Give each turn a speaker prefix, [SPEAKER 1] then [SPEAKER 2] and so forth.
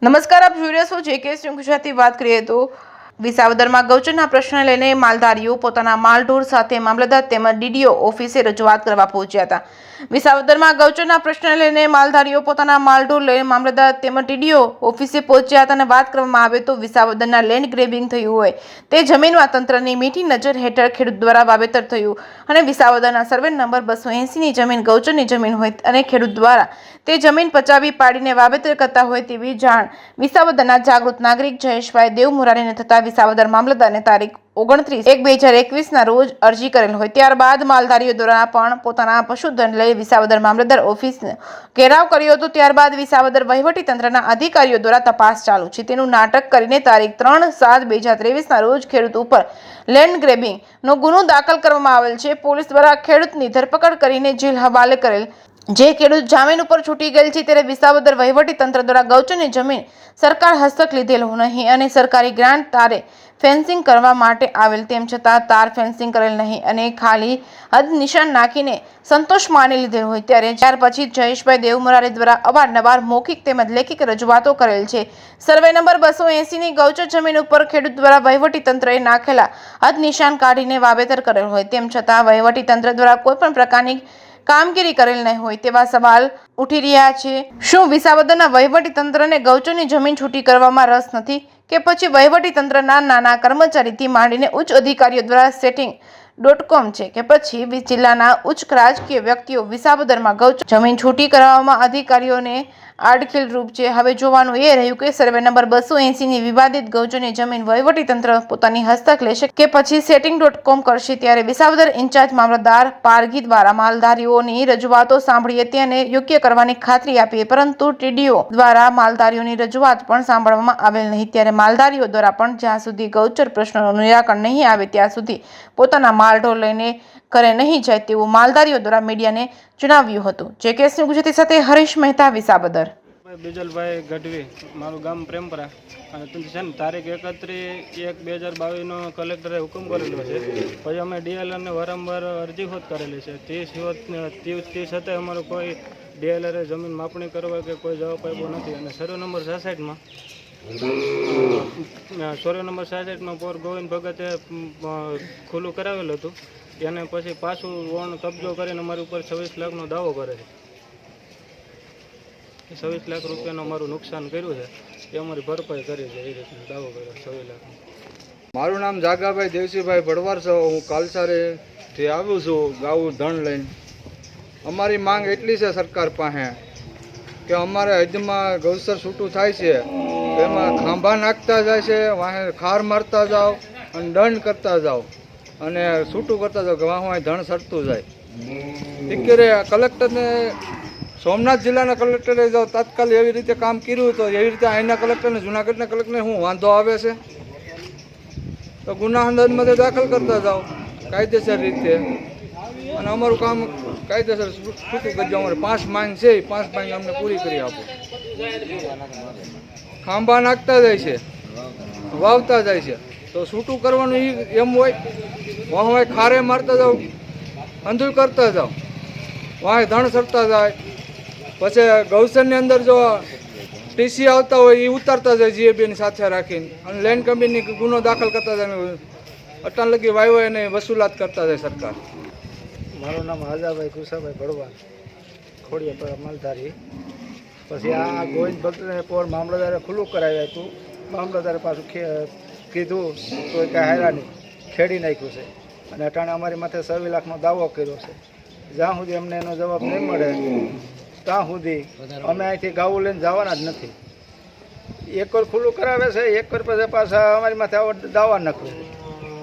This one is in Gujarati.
[SPEAKER 1] નમસ્કાર, આપ જોઈ રહ્યા છો જેકે ગુજરાતી. વાત કરીએ તો વિસાવદરમાં ગૌચરના પ્રશ્ન લઈને માલધારીઓ પોતાના માલઢોર સાથે મામલતદાર તેમજ ડીડીઓ ઓફિસે રજૂઆત કરવા પહોંચ્યા હતા. વિસાવદરમાં ગૌચરના પ્રશ્ન લઈને માલધારીઓ પોતાના માલઢોર લઈને મામલતદાર તેમજ ડીડીઓ ઓફિસે પહોંચ્યા હતા અને વાત કરવામાં આવે તો વિસાવદરના લેન્ડ ગ્રેબિંગ થયું હોય તે જમીનમાં તંત્રની મીઠી નજર હેઠળ ખેડૂત દ્વારા વાવેતર થયું અને વિસાવદરના સર્વે નંબર 280ની જમીન ગૌચરની જમીન હોય અને ખેડૂત દ્વારા તે જમીન પચાવી પાડીને વાવેતર કરતા હોય તેવી જાણ વિસાવદરના જાગૃત નાગરિક જયેશભાઈ દેવમુરારીને થતા વિસાવદર મામલતદારને તારીખ 29/1/2021ના રોજ અરજી કરેલ હોય. ત્યારબાદ માલધારીઓ દ્વારા પણ પોતાના પશુધન લઈ વિસાવદર મામલતદાર ઓફિસનો ઘેરાવ કર્યો હતો. ત્યારબાદ વિસાવદર વહીવટીતંત્રના અધિકારીઓ દ્વારા તપાસ ચાલુ છે તેનું નાટક કરીને તારીખ 3/7/2023ના રોજ ખેડૂત ઉપર લેન્ડ ગ્રેબિંગનો ગુનો દાખલ કરવામાં આવેલ છે. પોલીસ દ્વારા ખેડૂતની ધરપકડ કરીને જેલ હવાલે કરેલ. જે ખેડૂત જામીન ઉપર છૂટી ગયેલ છે ત્યારે વિસાવદર વહીવટીતંત્ર દ્વારા ગૌચરની જમીન સરકાર હસ્તક લીધેલ નહીં અને સરકારી ગ્રાન્ટ તારે ફેન્સિંગ કરવા માટે આવેલ તેમ છતાં તાર ફેન્સિંગ કરેલ નહીં અને ખાલી હદ નિશાન નાખીને સંતોષ માની લીધેલ હોય ત્યાર પછી જયેશભાઈ દેવમુરારી દ્વારા અવારનવાર મૌખિક તેમજ લેખિત રજૂઆતો કરેલ છે. સર્વે નંબર 280ની ગૌચર જમીન ઉપર ખેડૂત દ્વારા વહીવટીતંત્રએ નાખેલા હદ નિશાન કાઢીને વાવેતર કરેલ હોય તેમ છતાં વહીવટીતંત્ર દ્વારા કોઈપણ પ્રકારની કામગીરી કરેલ નહીં હોય તેવા સવાલ ઉઠી રહ્યા છે. શું વિસાવદરના વહીવટીતંત્રને ગૌચરની જમીન છૂટી કરવામાં રસ નથી કે પછી વહીવટીતંત્રના નાના કર્મચારીથી માંડીને ઉચ્ચ અધિકારીઓ દ્વારા setting.com છે કે પછી જિલ્લાના ઉચ્ચ રાજકીય વ્યક્તિઓ વિસાવદરમાં ગૌચર જમીન છૂટી કરવામાં અધિકારીઓને આડખેલ રૂપ છે. હવે જોવાનું એ રહ્યું કે સર્વે નંબર 280ની વિવાદિત ગૌચરની જમીન વહીવટીતંત્ર પોતાની હસ્તક લેશે કે પછી setting.com કરશે. ત્યારે વિસાવદર ઇન્ચાર્જ મામલતદાર પારગી દ્વારા માલધારીઓની રજૂઆતો સાંભળી હતી અને યોગ્ય કરવાની ખાતરી આપી, પરંતુ ટીડીઓ દ્વારા માલધારીઓની રજૂઆત પણ સાંભળવામાં આવેલ નહીં. ત્યારે માલધારીઓ દ્વારા પણ જ્યાં સુધી ગૌચર પ્રશ્નોનું નિરાકરણ નહીં આવે ત્યાં સુધી પોતાના માલઢોર લઈને ઘરે નહીં જાય તેવું માલધારીઓ દ્વારા મીડિયાને જણાવ્યું હતું. જેકે ગુજરાતી સાથે હરીશ મહેતા, વિસાવદર.
[SPEAKER 2] બીજલભાઈ ગઢવી, મારું ગામ પ્રેમપરા અને છે ને તારીખ 31/1/2022નો કલેક્ટરે હુકમ કરેલો છે. પછી અમે ડીએલઆરને વારંવાર અરજી હોત કરેલી છે. 30 છતાંય અમારું કોઈ ડીએલઆરે જમીન માપણી કરવા કે કોઈ જવાબ આપ્યો નથી. અને સર્વે નંબર 66માં પોર ગોવિંદ ભગતે ખુલ્લું કરાવેલું હતું. એને પછી પાછું વણ કબજો કરીને અમારી ઉપર 26 લાખનો દાવો કરે છે. 26 લાખ રૂપિયાનું અમારું નુકસાન કર્યું છે એ અમારી ભરપાઈ કરી છે. એ રીતે દાવો કર્યો 26 લાખ.
[SPEAKER 3] મારું નામ જાગાભાઈ દેવસીભાઈ ભડવાર છે. હું કાલસારેથી આવ્યું છું ગાવું ધણ લઈને. અમારી માંગ એટલી છે સરકાર પાસે કે અમારે હદમાં ગૌચર છૂટું થાય છે એમાં ખાંભા નાખતા જાય છે, વાહે ખાર મારતા જાઓ અને દંડ કરતા જાઓ અને છૂટું કરતા જાઓ કે વાહ ધણ સરતું જાય. ટીકરે કલેક્ટરને સોમનાથ જિલ્લાના કલેક્ટરે જો તાત્કાલિક એવી રીતે કામ કર્યું તો એવી રીતે અહીંના કલેક્ટરને જુનાગઢના કલેક્ટરને શું વાંધો આવે છે? તો ગુના અંદાજમાં દાખલ કરતા જાઓ કાયદેસર રીતે અને અમારું કામ કાયદેસર છૂટું કરજો. અમારે 5 માંગ છે, 5 માંગ અમને પૂરી કરી આપો. ખાંભા નાખતા જાય છે, વાવતા જાય છે તો છૂટું કરવાનું એમ હોય. વાહ ખારે મારતા જાઓ, અંધું કરતા જાઓ, વાહ ધણ સરતા જાય. પછી ગૌચરની અંદર જો ટીસી આવતા હોય એ ઉતારતા જાય જીએબીની સાથે રાખીને અને લેન્ડ કંપની ગુનો દાખલ કરતા જાય. અટાણ લગી વાયવો એને વસૂલાત કરતા જાય સરકાર.
[SPEAKER 4] મારું નામ હાજાભાઈ કુશાભાઈ ભડવા, ખોડિયા માલધારી. પછી આ ગોવિંદ ભક્તને પોર મામલતદારે ખુલ્લું કરાવ્યું હતું. મામલતદારે પાછું કીધું તો કાંઈ હાર્યા નહીં, ખેડી નાખ્યું છે અને અટાણે અમારી માથે 26 લાખનો દાવો કર્યો છે. જ્યાં સુધી અમને એનો જવાબ નહીં મળે ત્યાં સુધી અમે અહીંથી ગાવું લઈને જવાના જ નથી. એક વાર ખુલ્લું કરાવે છે, એક વાર પછી પાછા અમારી માથે દાવા નાખવું.